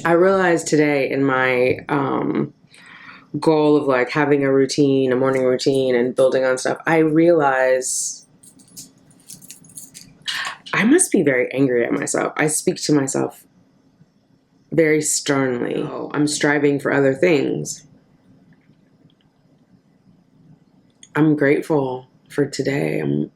I realized today in my goal of like having a routine, a morning routine, and building on stuff, I realize I must be very angry at myself. I speak to myself very sternly. Oh, I'm striving for other things. I'm grateful for today.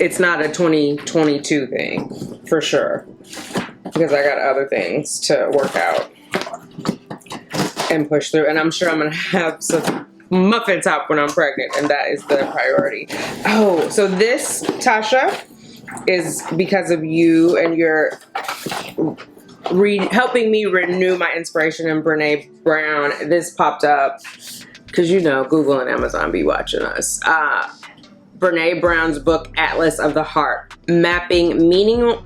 It's not a 2022 thing, for sure, because I got other things to work out and push through, and I'm sure I'm going to have some muffin top when I'm pregnant, and that is the priority. Oh, so this, Tasha, is because of you and your helping me renew my inspiration in Brene Brown. This popped up because, you know, Google and Amazon be watching us. Brene Brown's book, Atlas of the Heart, mapping meaningful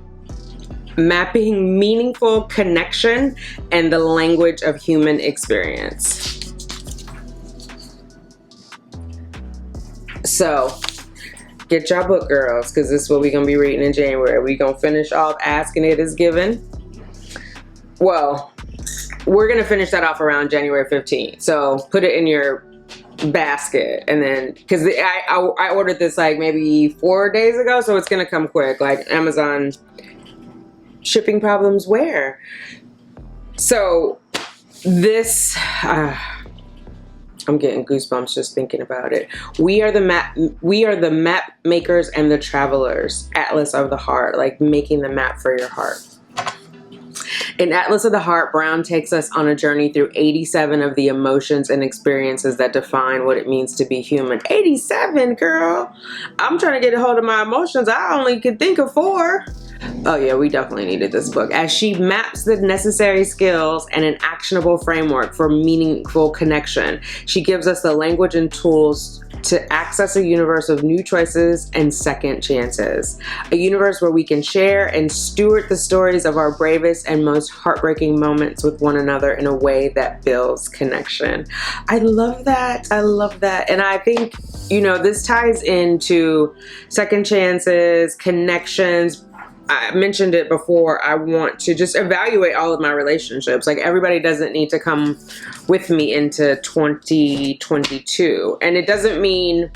connection and the language of human experience. So, get your book, girls, because this is what we're going to be reading in January. We're going to finish off Asking It Is Given. Well, we're going to finish that off around January 15th. So, put it in your basket, and then because I ordered this like maybe 4 days ago, so it's gonna come quick. Like Amazon shipping problems where? So this I'm getting goosebumps just thinking about it. We are the map makers and the travelers. Atlas of the Heart, like making the map for your heart. In Atlas of the Heart, Brown takes us on a journey through 87 of the emotions and experiences that define what it means to be human. 87, girl. I'm trying to get a hold of my emotions. I only could think of 4. Oh yeah, we definitely needed this book. As she maps the necessary skills and an actionable framework for meaningful connection, she gives us the language and tools to access a universe of new choices and second chances. A universe where we can share and steward the stories of our bravest and most heartbreaking moments with one another in a way that builds connection. I love that. I love that. And I think, you know, this ties into second chances, connections. I mentioned it before. I want to just evaluate all of my relationships. Like, everybody doesn't need to come with me into 2022. And it doesn't mean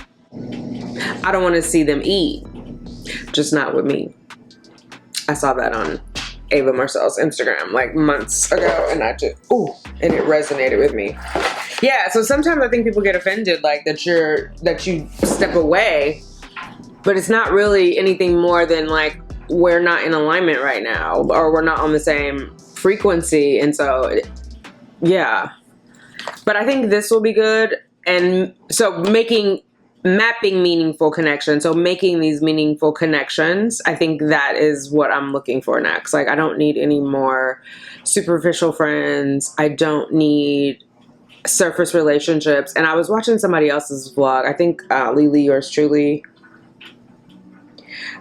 I don't want to see them eat. Just not with me. I saw that on Ava Marcel's Instagram like months ago, and and it resonated with me. Yeah, so sometimes I think people get offended, like that you step away, but it's not really anything more than like, we're not in alignment right now, or we're not on the same frequency. And so, yeah. But I think this will be good. And so mapping meaningful connections. So making these meaningful connections, I think that is what I'm looking for next. Like, I don't need any more superficial friends. I don't need surface relationships. And I was watching somebody else's vlog, I think Lily, yours truly,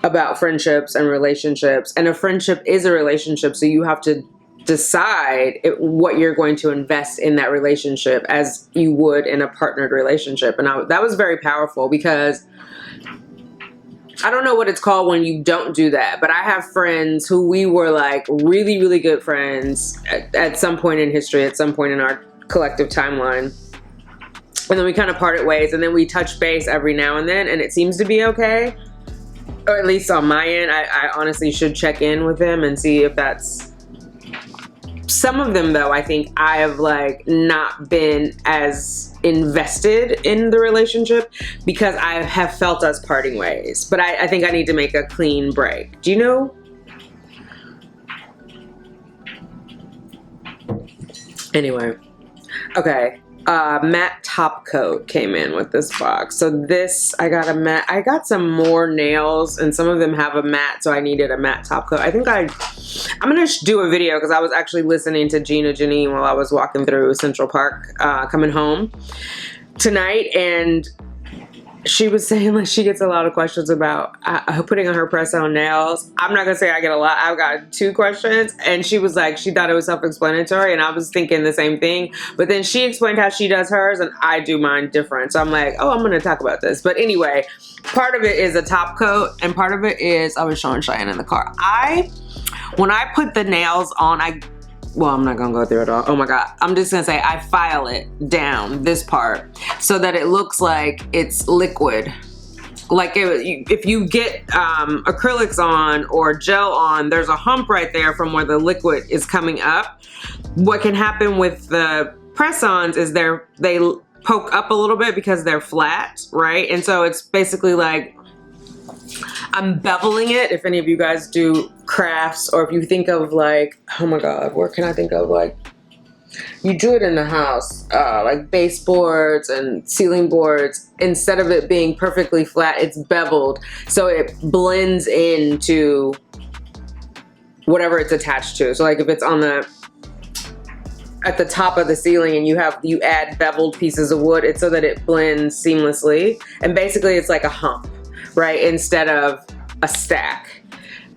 about friendships and relationships. And a friendship is a relationship, so you have to decide what you're going to invest in that relationship as you would in a partnered relationship. And that was very powerful, because I don't know what it's called when you don't do that, but I have friends who we were like really, really good friends at some point in history, at some point in our collective timeline. And then we kind of parted ways, and then we touch base every now and then, and it seems to be okay. or at least on my end, I honestly should check in with him and see if that's... Some of them though, I think I have like not been as invested in the relationship because I have felt us parting ways. But I think I need to make a clean break. Do you know? Anyway, okay. Matte top coat came in with this box. So this, I got a matte. I got some more nails and some of them have a matte, so I needed a matte top coat. I think I'm gonna do a video because I was actually listening to Gina Janine while I was walking through Central Park coming home tonight, and she was saying like she gets a lot of questions about putting on her press-on nails. I'm not gonna say I get a lot. I've got 2 questions, and she was like, she thought it was self-explanatory, and I was thinking the same thing. But then she explained how she does hers, and I do mine different. So I'm like, oh, I'm gonna talk about this. But anyway, part of it is a top coat, and part of it is I was showing Cheyenne in the car. When I put the nails on, well, I'm not gonna go through it all. Oh my God. I'm just gonna say I file it down, this part, so that it looks like it's liquid. Like if you get acrylics on or gel on, there's a hump right there from where the liquid is coming up. What can happen with the press-ons is they poke up a little bit because they're flat, right? And so it's basically like I'm beveling it. If any of you guys do crafts, or if you think of like, oh my God, where can I think of, like, you do it in the house, like baseboards and ceiling boards, instead of it being perfectly flat, it's beveled. So it blends into whatever it's attached to. So like if it's on at the top of the ceiling and you add beveled pieces of wood, it's so that it blends seamlessly. And basically it's like a hump, right? Instead of a stack.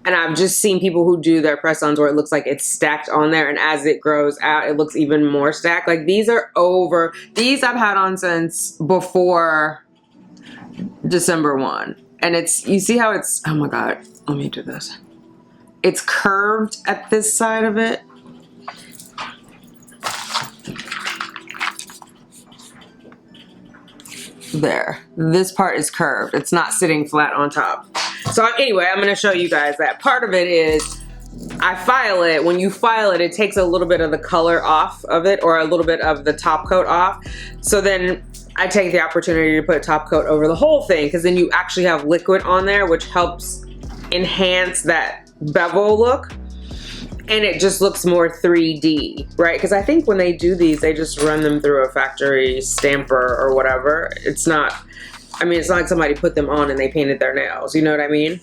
And I've just seen people who do their press-ons where it looks like it's stacked on there, and as it grows out, it looks even more stacked. Like these are over. These I've had on since before December 1. And you see how it's, oh my God, let me do this. It's curved at this side of it. There, this part is curved. It's not sitting flat on top. So anyway, I'm gonna show you guys that. Part of it is I file it. When you file it, it takes a little bit of the color off of it, or a little bit of the top coat off. So then I take the opportunity to put top coat over the whole thing, because then you actually have liquid on there, which helps enhance that bevel look. And it just looks more 3D, right? Because I think when they do these, they just run them through a factory stamper or whatever. It's not, I mean, it's not like somebody put them on and they painted their nails. You know what I mean?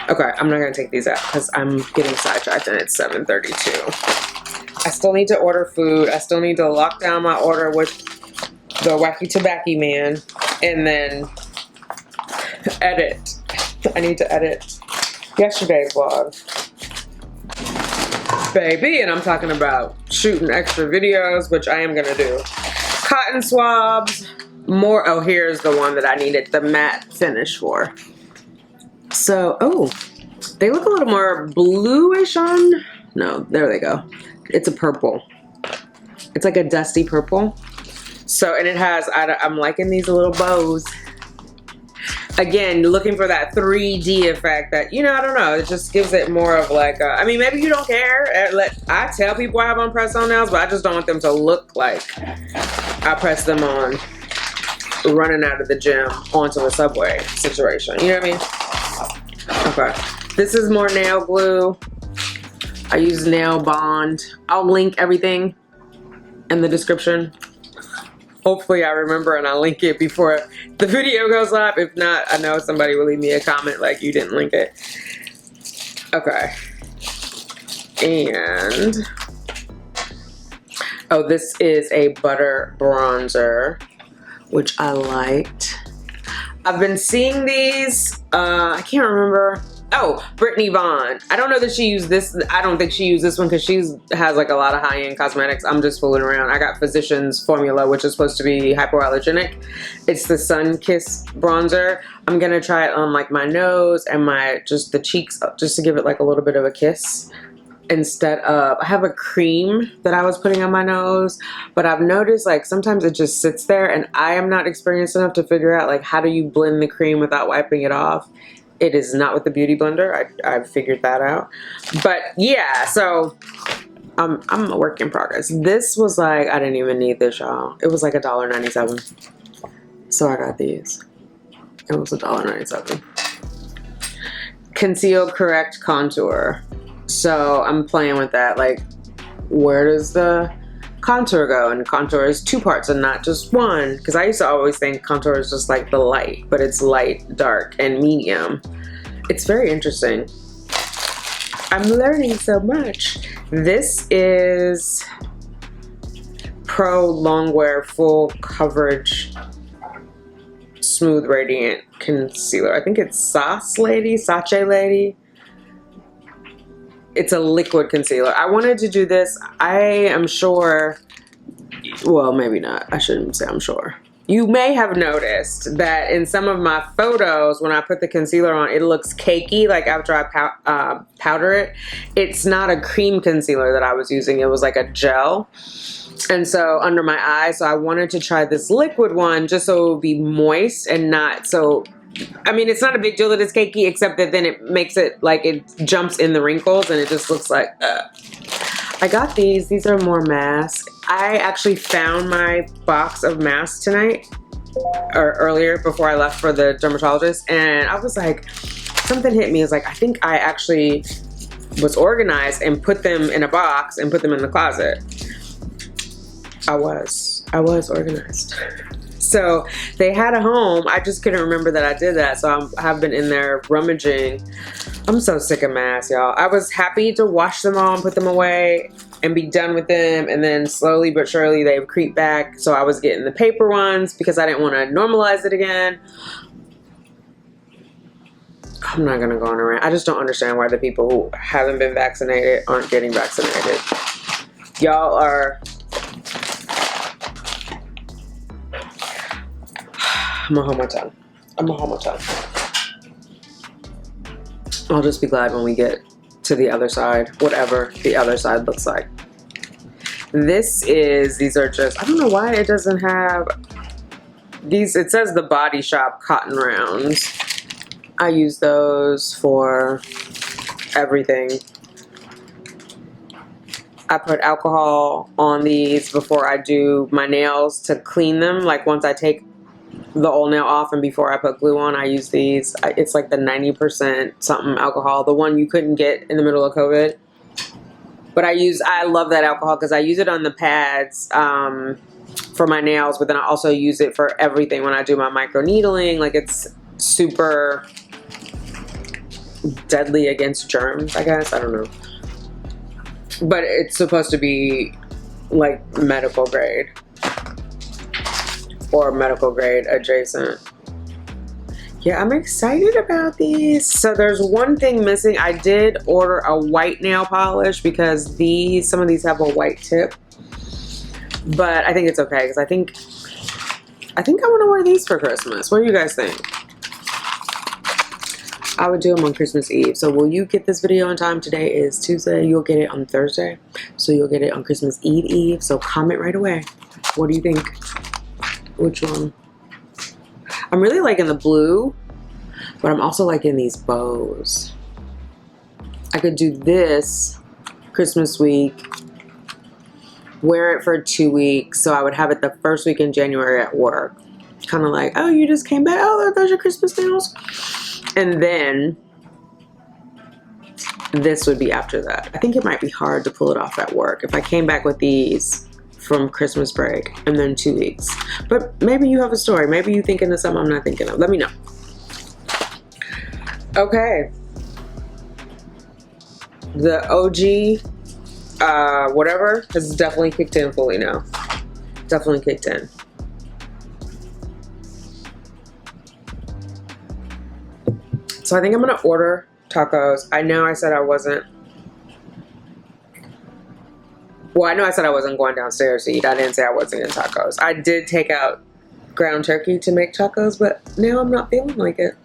Okay, I'm not gonna take these out because I'm getting sidetracked and it's 7:32. I still need to order food. I still need to lock down my order with the Wacky Tobacco Man and then edit. I need to edit yesterday's vlog. Baby, and I'm talking about shooting extra videos, which I am gonna do. Cotton swabs, more, oh, here's the one that I needed the matte finish for. So, oh, they look a little more bluish on, no, there they go. It's a purple. It's like a dusty purple. So, and it has, I'm liking these little bows. Again, looking for that 3D effect that, you know, I don't know. It just gives it more of like a, I mean, maybe you don't care. I tell people I have on press-on nails, but I just don't want them to look like I press them on running out of the gym onto a Subway situation. You know what I mean? Okay. This is more nail glue. I use Nail Bond. I'll link everything in the description. Hopefully I remember and I'll link it before the video goes live. If not, I know somebody will leave me a comment like you didn't link it. Okay. And, oh, this is a butter bronzer, which I liked. I've been seeing these, I can't remember. Oh, Brittany Vaughn. I don't know that she used this. I don't think she used this one because she has like a lot of high-end cosmetics. I'm just fooling around. I got Physicians Formula, which is supposed to be hypoallergenic. It's the Sun Kiss bronzer. I'm gonna try it on like my nose and just the cheeks, just to give it like a little bit of a kiss. Instead of, I have a cream that I was putting on my nose, but I've noticed like sometimes it just sits there and I am not experienced enough to figure out like how do you blend the cream without wiping it off. It is not with the Beauty Blender. I've figured that out. But yeah, so I'm a work in progress. This was like, I didn't even need this, y'all. It was like $1.97. So I got these. It was $1.97. Conceal, correct, contour. So I'm playing with that. Like, where does the contour go? And contour is 2 parts and not just one. Because I used to always think contour is just like the light, but it's light, dark, and medium. It's very interesting. I'm learning so much. This is Pro Longwear Full Coverage Smooth Radiant Concealer. I think it's Sache Lady. It's a liquid concealer. I wanted to do this. I am sure, well, maybe not. I shouldn't say I'm sure. You may have noticed that in some of my photos, when I put the concealer on, it looks cakey, like after I powder it. It's not a cream concealer that I was using. It was like a gel. And so under my eyes, so I wanted to try this liquid one just so it would be moist and not so, I mean, it's not a big deal that it's cakey, except that then it makes it like it jumps in the wrinkles and it just looks like, I got these. These are more masks. I actually found my box of masks tonight, or earlier before I left for the dermatologist, and I was like, something hit me. It's like, I think I actually was organized and put them in a box and put them in the closet. I was organized. So they had a home. I just couldn't remember that I did that. So I have been in there rummaging. I'm so sick of masks, y'all. I was happy to wash them all and put them away and be done with them. And then slowly but surely they've creeped back. So I was getting the paper ones because I didn't want to normalize it again. I'm not going to go on a rant. I just don't understand why the people who haven't been vaccinated aren't getting vaccinated. Y'all are... I'm gonna hold my tongue. I'll just be glad when we get to the other side, whatever the other side looks like. These are just, I don't know why it doesn't have these. It says the Body Shop cotton rounds. I use those for everything. I put alcohol on these before I do my nails to clean them. Like once I take the old nail off and before I put glue on, I use these. It's like the 90% something alcohol, the one you couldn't get in the middle of COVID. But I love that alcohol because I use it on the pads for my nails, but then I also use it for everything when I do my micro needling. Like it's super deadly against germs, I guess. I don't know. But it's supposed to be like medical grade. Or medical grade adjacent. Yeah, I'm excited about these. So there's one thing missing. I did order a white nail polish because some of these have a white tip. But I think it's okay because I think I want to wear these for Christmas. What do you guys think? I would do them on Christmas Eve. So will you get this video in time? Today is Tuesday. You'll get it on Thursday. So you'll get it on Christmas Eve. So comment right away. What do you think? Which one? I'm really liking the blue, but I'm also liking these bows. I could do this Christmas week, wear it for 2 weeks, so I would have it the first week in January at work. Kind of like, oh, you just came back. Oh, those are Christmas nails. And then this would be after that. I think it might be hard to pull it off at work. If I came back with these from Christmas break and then 2 weeks. But maybe you have a story. Maybe you're thinking of something I'm not thinking of. Let me know. Okay. The OG, whatever, has definitely kicked in fully now. Definitely kicked in. So I think I'm gonna order tacos. I know I said I wasn't. Well, I know I said I wasn't going downstairs to eat. I didn't say I wasn't getting tacos. I did take out ground turkey to make tacos, but now I'm not feeling like it.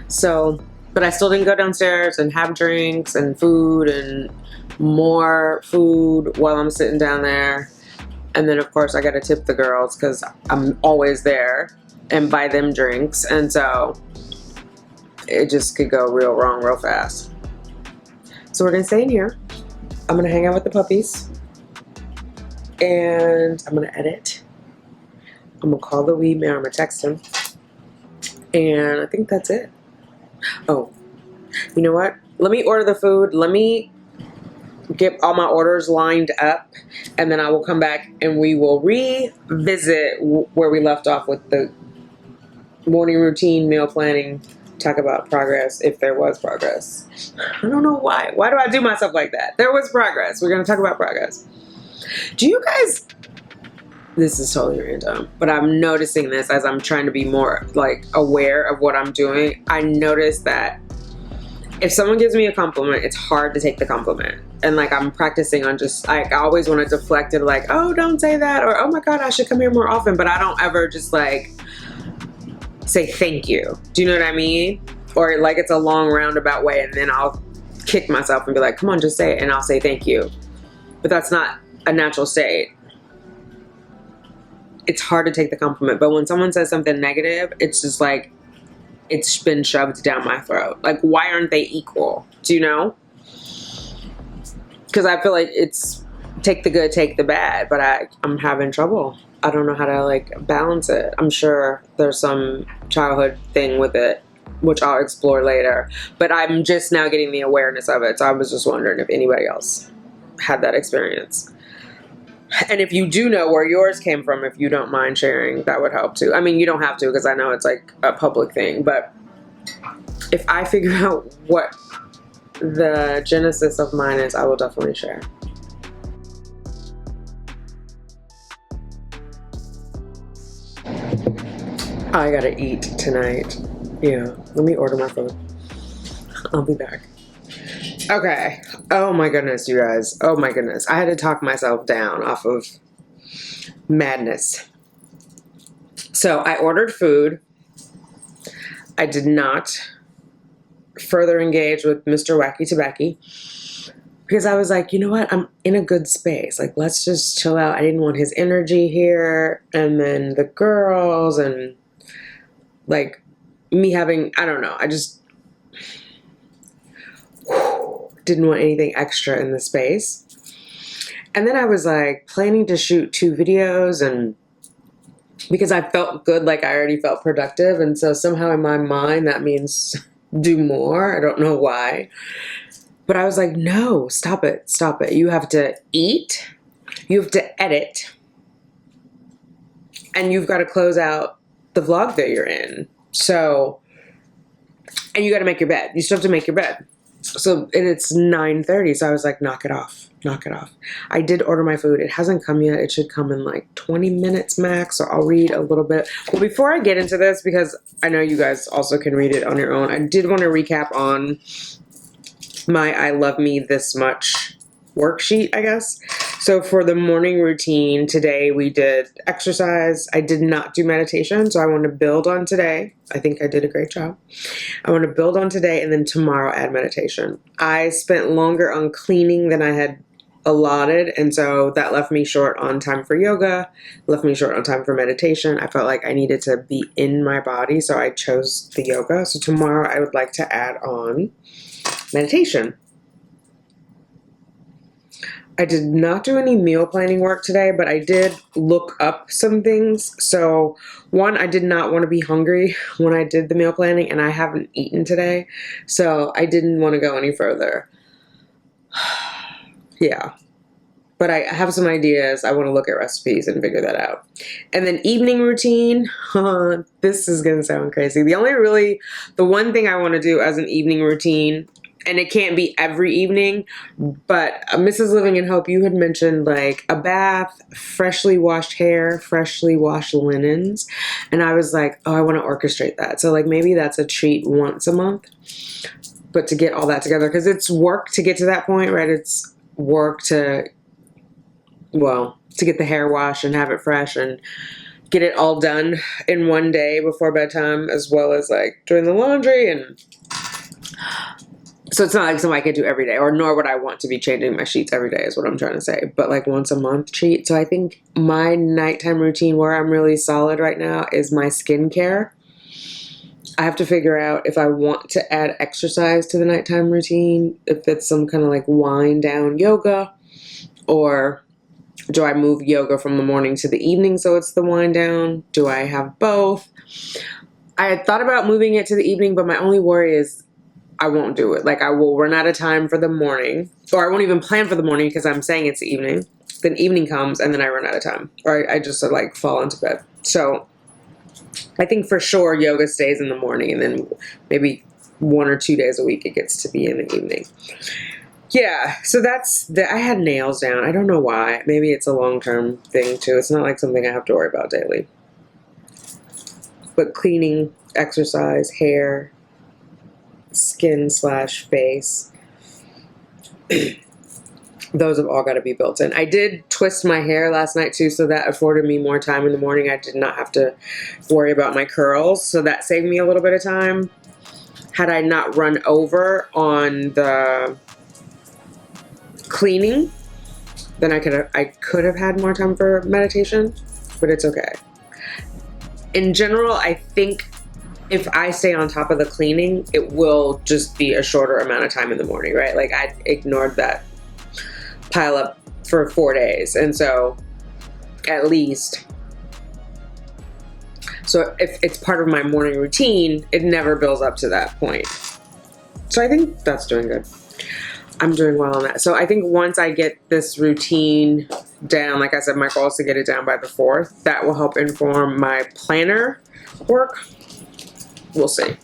So, but I still didn't go downstairs and have drinks and food and more food while I'm sitting down there. And then, of course, I got to tip the girls because I'm always there and buy them drinks. And so it just could go real wrong real fast. So we're gonna stay in here. I'm gonna hang out with the puppies, and I'm gonna edit. I'm gonna call the weed man. I'm gonna text him, and I think that's it. Oh, you know what? Let me order the food. Let me get all my orders lined up, and then I will come back and we will revisit where we left off with the morning routine, meal planning, talk about progress, if there was progress. I don't know why. Why do I do myself like that? There was progress. We're going to talk about progress. Do you guys... This is totally random, but I'm noticing this as I'm trying to be more like aware of what I'm doing. I notice that if someone gives me a compliment, it's hard to take the compliment. And like I'm practicing on just like I always want to deflect it like, oh, don't say that, or oh my God, I should come here more often. But I don't ever just like say thank you. Do you know what I mean? Or like it's a long roundabout way, and then I'll kick myself and be like, come on, just say it, and I'll say thank you. But that's not a natural state. It's hard to take the compliment. But when someone says something negative, it's just like it's been shoved down my throat. Like, why aren't they equal? Do you know? Because I feel like it's take the good, take the bad, but I'm having trouble. I don't know how to like balance it. I'm sure there's some childhood thing with it, which I'll explore later, but I'm just now getting the awareness of it. So I was just wondering if anybody else had that experience. And if you do know where yours came from, if you don't mind sharing, that would help too. I mean, you don't have to, because I know it's like a public thing, but if I figure out what the genesis of mine is, I will definitely share. I gotta eat tonight. Yeah, let me order my food. I'll be back. Okay. Oh my goodness, you guys. Oh my goodness. I had to talk myself down off of madness. So I ordered food. I did not further engage with Mr. Wacky Tobacco because I was like, you know what? I'm in a good space. Like, let's just chill out. I didn't want his energy here. And then the girls and like me having, I don't know. I just didn't want anything extra in the space. And then I was like planning to shoot 2 videos, and because I felt good, like I already felt productive. And so somehow in my mind, that means do more. I don't know why. But I was like, no, stop it. Stop it. You have to eat. You have to edit. And you've got to close out the vlog that you're in. So, and you got to make your bed. You still have to make your bed. So, and it's 9:30. So I was like, knock it off. Knock it off. I did order my food. It hasn't come yet. It should come in like 20 minutes max. So I'll read a little bit. Well, before I get into this, because I know you guys also can read it on your own, I did want to recap on my I Love Me This Much worksheet, I guess. So for the morning routine today, we did exercise. I did not do meditation, so I want to build on today. I think I did a great job. I want to build on today, and then tomorrow add meditation. I spent longer on cleaning than I had allotted, and so that left me short on time for yoga, left me short on time for meditation. I felt like I needed to be in my body, so I chose the yoga. So tomorrow I would like to add on meditation. I did not do any meal planning work today, but I did look up some things. So one, I did not want to be hungry when I did the meal planning, and I haven't eaten today. So I didn't want to go any further. Yeah. But I have some ideas. I want to look at recipes and figure that out. And then evening routine. This is going to sound crazy. The one thing I want to do as an evening routine, and it can't be every evening, but Mrs. Living in Hope, you had mentioned like a bath, freshly washed hair, freshly washed linens. And I was like, oh, I want to orchestrate that. So like maybe that's a treat once a month, but to get all that together, because it's work to get to that point, right? It's work to get the hair washed and have it fresh and get it all done in one day before bedtime, as well as like doing the laundry. And so it's not like something I could do every day, or nor would I want to be changing my sheets every day is what I'm trying to say, but like once a month treat. So I think my nighttime routine where I'm really solid right now is my skincare. I have to figure out if I want to add exercise to the nighttime routine, if it's some kind of like wind down yoga, or do I move yoga from the morning to the evening so it's the wind down? Do I have both? I had thought about moving it to the evening, but my only worry is I won't do it. Like, I will run out of time for the morning, or I won't even plan for the morning because I'm saying it's the evening. Then evening comes and then I run out of time, or I just like fall into bed. So I think for sure yoga stays in the morning, and then maybe 1 or 2 days a week it gets to be in the evening. Yeah, so I had nails down. I don't know why. Maybe it's a long-term thing too. It's not like something I have to worry about daily. But cleaning, exercise, hair, skin/face, those have all got to be built in. I did twist my hair last night too, so that afforded me more time in the morning. I did not have to worry about my curls, so that saved me a little bit of time. Had I not run over on the cleaning, then I could have had more time for meditation, but it's okay. In general, I think if I stay on top of the cleaning, it will just be a shorter amount of time in the morning, right? Like, I ignored that pile up for 4 days, and so at least, so if it's part of my morning routine, it never builds up to that point. So I think that's doing good. I'm doing well on that. So I think once I get this routine down, like I said, my goal is to get it down by the 4th. That will help inform my planner work. We'll see.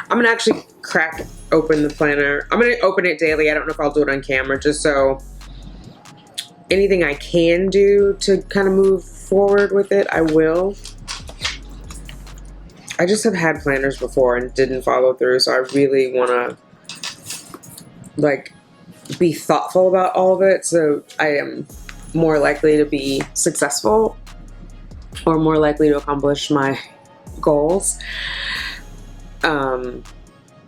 I'm going to actually crack open the planner. I'm going to open it daily. I don't know if I'll do it on camera, just so anything I can do to kind of move forward with it, I will. I just have had planners before and didn't follow through, so I really want to like be thoughtful about all of it, so I am more likely to be successful or more likely to accomplish my goals.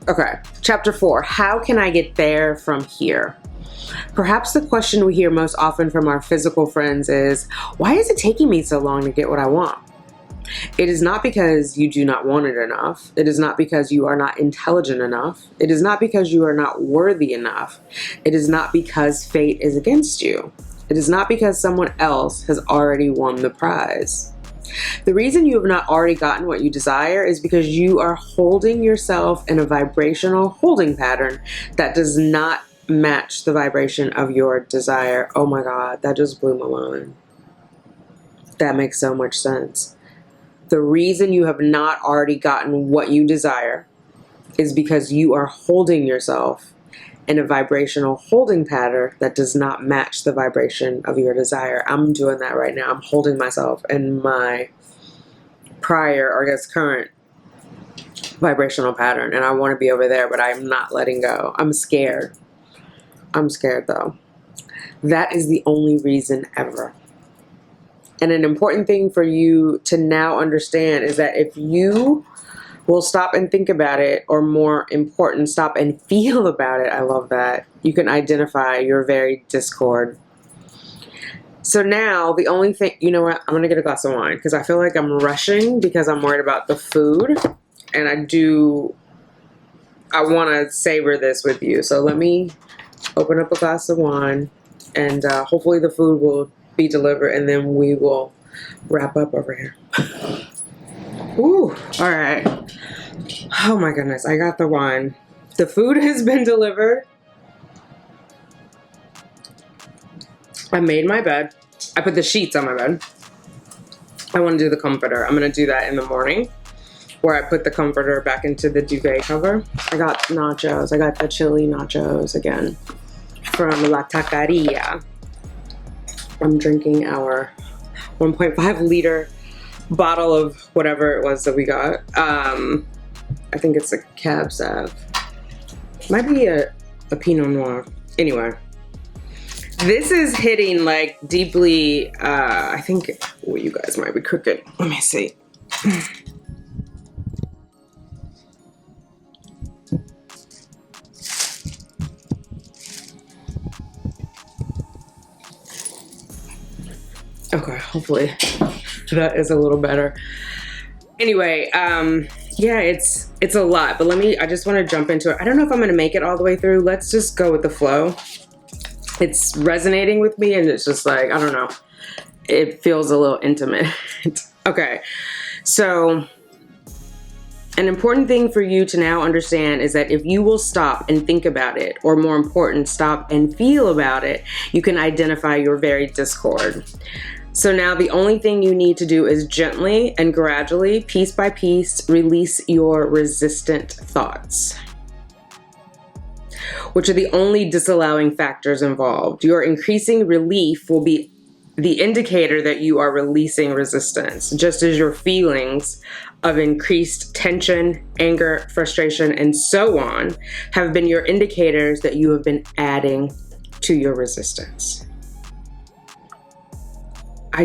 Okay, chapter 4, how can I get there from here? Perhaps the question we hear most often from our physical friends is, why is it taking me so long to get what I want? It is not because you do not want it enough. It is not because you are not intelligent enough. It is not because you are not worthy enough. It is not because fate is against you. It is not because someone else has already won the prize. The reason you have not already gotten what you desire is because you are holding yourself in a vibrational holding pattern that does not match the vibration of your desire. Oh my God, that just blew my mind. That makes so much sense. The reason you have not already gotten what you desire is because you are holding yourself in a vibrational holding pattern that does not match the vibration of your desire. I'm doing that right now. I'm holding myself in my prior, or I guess current, vibrational pattern, and I want to be over there, but I'm not letting go. I'm scared. I'm scared though. That is the only reason ever. And an important thing for you to now understand is that if you will stop and think about it, or more important, stop and feel about it, I love that, you can identify your very discord. So now the only thing, you know what, I'm going to get a glass of wine because I feel like I'm rushing because I'm worried about the food. And I want to savor this with you. So let me open up a glass of wine, and hopefully the food will be delivered, and then we will wrap up over here. Ooh, all right. Oh my goodness, I got the wine. The food has been delivered. I made my bed. I put the sheets on my bed. I want to do the comforter. I'm going to do that in the morning, where I put the comforter back into the duvet cover. I got nachos. I got the chili nachos again from La Taqueria. I'm drinking our 1.5 liter bottle of whatever it was that we got. I think it's a Cab Sav. Might be a Pinot Noir. Anyway, this is hitting like deeply. I think, well, you guys might be crooked. Let me see. Okay, hopefully that is a little better. Anyway, Yeah, it's a lot, but I just want to jump into it. I don't know if I'm going to make it all the way through. Let's just go with the flow. It's resonating with me, and it's just like, I don't know. It feels a little intimate. Okay. So an important thing for you to now understand is that if you will stop and think about it, or more important, stop and feel about it, you can identify your very discord. So now the only thing you need to do is gently and gradually, piece by piece, release your resistant thoughts, which are the only disallowing factors involved. Your increasing relief will be the indicator that you are releasing resistance, just as your feelings of increased tension, anger, frustration, and so on have been your indicators that you have been adding to your resistance. I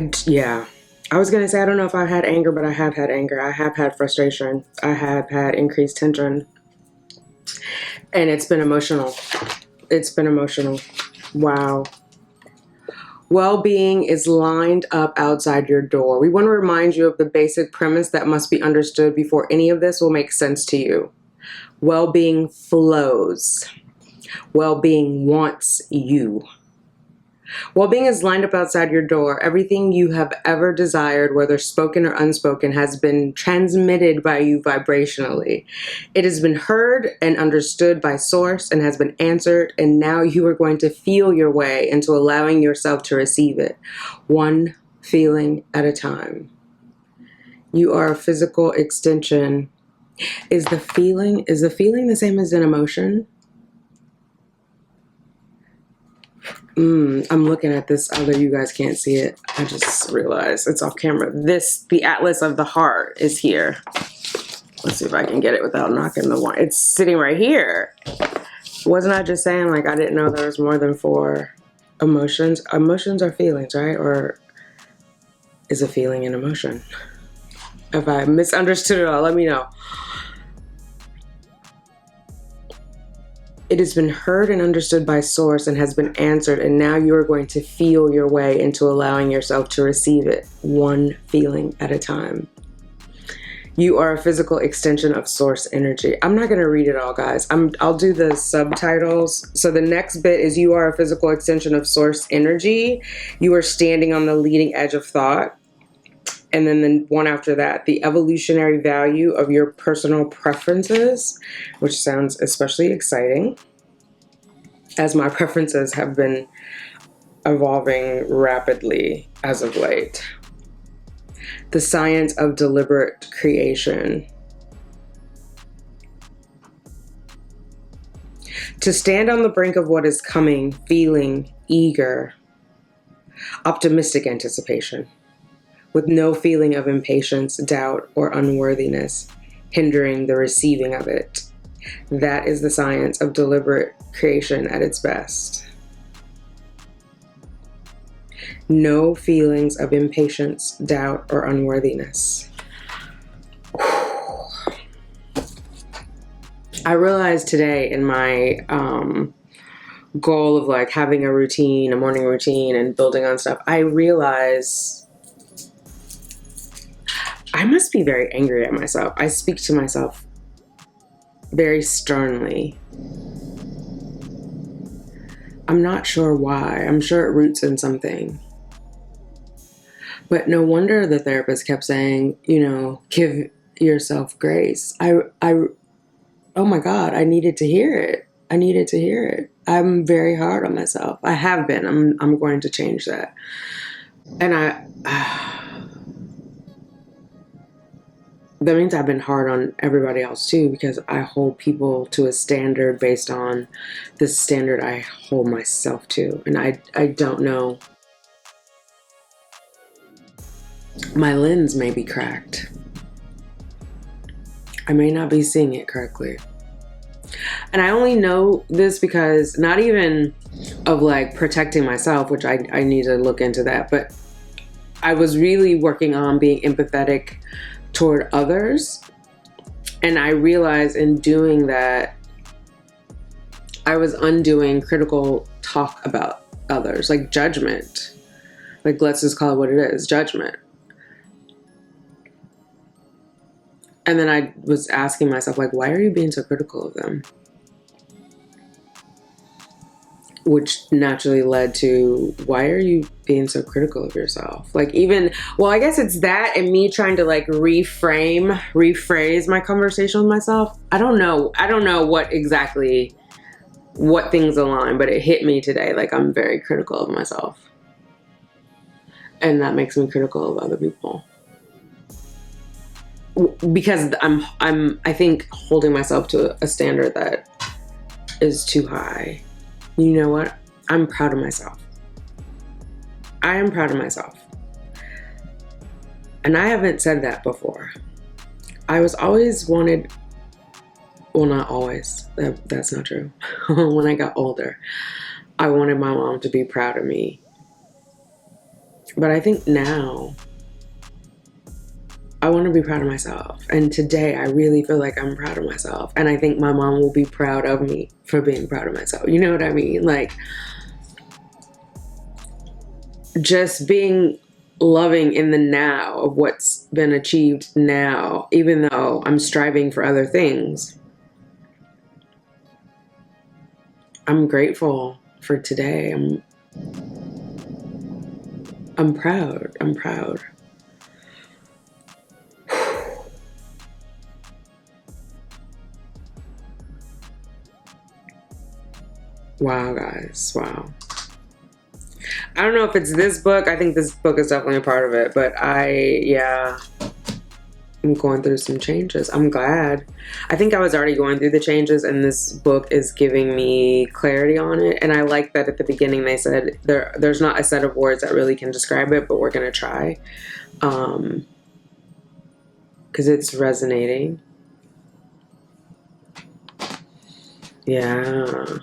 was going to say, I don't know if I've had anger, but I have had anger. I have had frustration. I have had increased tension. And it's been emotional. It's been emotional. Wow. Well-being is lined up outside your door. We want to remind you of the basic premise that must be understood before any of this will make sense to you. Well-being flows. Well-being wants you. Well-being is lined up outside your door. Everything you have ever desired, whether spoken or unspoken, has been transmitted by you vibrationally. It has been heard and understood by source and has been answered, and now you are going to feel your way into allowing yourself to receive it, one feeling at a time. You are a physical extension. Is the feeling the same as an emotion? I'm looking at this, although you guys can't see it. I just realized it's off camera. The Atlas of the Heart is here. Let's see if I can get it without knocking the one. It's sitting right here. Wasn't I just saying, like, I didn't know there was more than 4 emotions? Emotions are feelings, right? Or is a feeling an emotion? If I misunderstood it all, let me know. It has been heard and understood by source and has been answered, and now you are going to feel your way into allowing yourself to receive it, one feeling at a time. You are a physical extension of source energy. I'm not going to read it all, guys. I'll do the subtitles. So the next bit is you are a physical extension of source energy. You are standing on the leading edge of thought. And then the one after that, the evolutionary value of your personal preferences, which sounds especially exciting, as my preferences have been evolving rapidly as of late. The science of deliberate creation. To stand on the brink of what is coming, feeling eager, optimistic anticipation, with no feeling of impatience, doubt, or unworthiness hindering the receiving of it. That is the science of deliberate creation at its best. No feelings of impatience, doubt, or unworthiness. I realized today in my goal of like having a routine, a morning routine, and building on stuff, I realized I must be very angry at myself. I speak to myself very sternly. I'm not sure why. I'm sure it roots in something. But no wonder the therapist kept saying, give yourself grace. Oh my God, I needed to hear it. I needed to hear it. I'm very hard on myself. I have been. I'm going to change that. And that means I've been hard on everybody else too, because I hold people to a standard based on the standard I hold myself to. And I don't know. My lens may be cracked. I may not be seeing it correctly. And I only know this because not even of like protecting myself, which I need to look into that, but I was really working on being empathetic toward others. And I realized in doing that, I was undoing critical talk about others, like judgment. Like, let's just call it what it is, judgment. And then I was asking myself, like, why are you being so critical of them? Which naturally led to, why are you being so critical of yourself? Like, even, well, I guess it's that and me trying to like rephrase my conversation with myself. I don't know what things align, but it hit me today. Like, I'm very critical of myself. And that makes me critical of other people. Because I think holding myself to a standard that is too high. You know what? I'm proud of myself. I am proud of myself. And I haven't said that before. I was always wanted, well, not always. That's not true. When I got older, I wanted my mom to be proud of me. But I think now, I want to be proud of myself. And today, I really feel like I'm proud of myself. And I think my mom will be proud of me for being proud of myself. You know what I mean? Like, just being loving in the now of what's been achieved now, even though I'm striving for other things. I'm grateful for today. I'm proud. I'm proud. Wow, guys. Wow. I don't know if it's this book. I think this book is definitely a part of it. But I'm going through some changes. I'm glad. I think I was already going through the changes, and this book is giving me clarity on it. And I like that at the beginning they said there's not a set of words that really can describe it, but we're going to try. Because it's resonating. Yeah.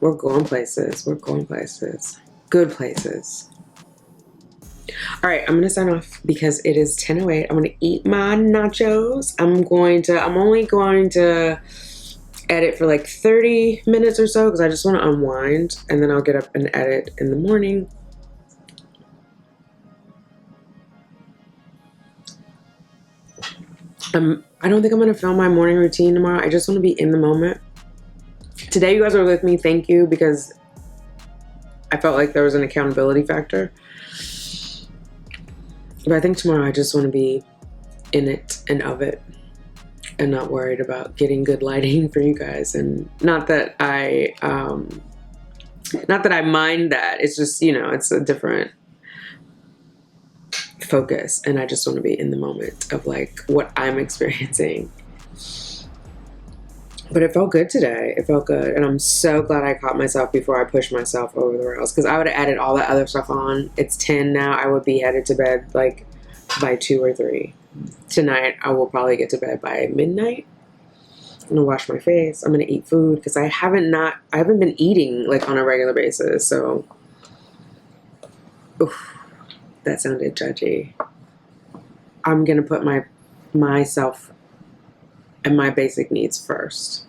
We're going places. We're going places. Good places. All right, I'm going to sign off because it is 10:08. I'm going to eat my nachos. I'm only going to edit for like 30 minutes or so because I just want to unwind, and then I'll get up and edit in the morning. I don't think I'm going to film my morning routine tomorrow. I just want to be in the moment. Today you guys were with me. Thank you, because I felt like there was an accountability factor. But I think tomorrow I just want to be in it and of it and not worried about getting good lighting for you guys. And not that I mind that. It's just, it's a different focus. And I just want to be in the moment of like what I'm experiencing. But it felt good today. It felt good. And I'm so glad I caught myself before I pushed myself over the rails. Because I would have added all that other stuff on. It's 10 now. I would be headed to bed like by 2 or 3. Tonight, I will probably get to bed by midnight. I'm going to wash my face. I'm going to eat food. Because I haven't been eating like on a regular basis. So, oof, that sounded judgy. I'm going to put myself and my basic needs first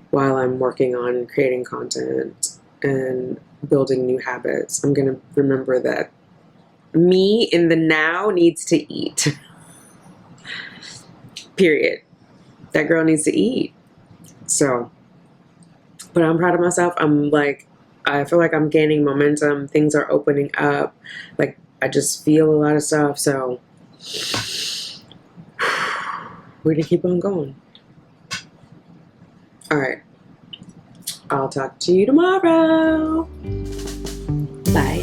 while I'm working on creating content and building new habits. I'm going to remember that me in the now needs to eat. Period. That girl needs to eat. So, but I'm proud of myself. I feel like I'm gaining momentum. Things are opening up. Like, I just feel a lot of stuff. So, we're going to keep on going. All right. I'll talk to you tomorrow. Bye.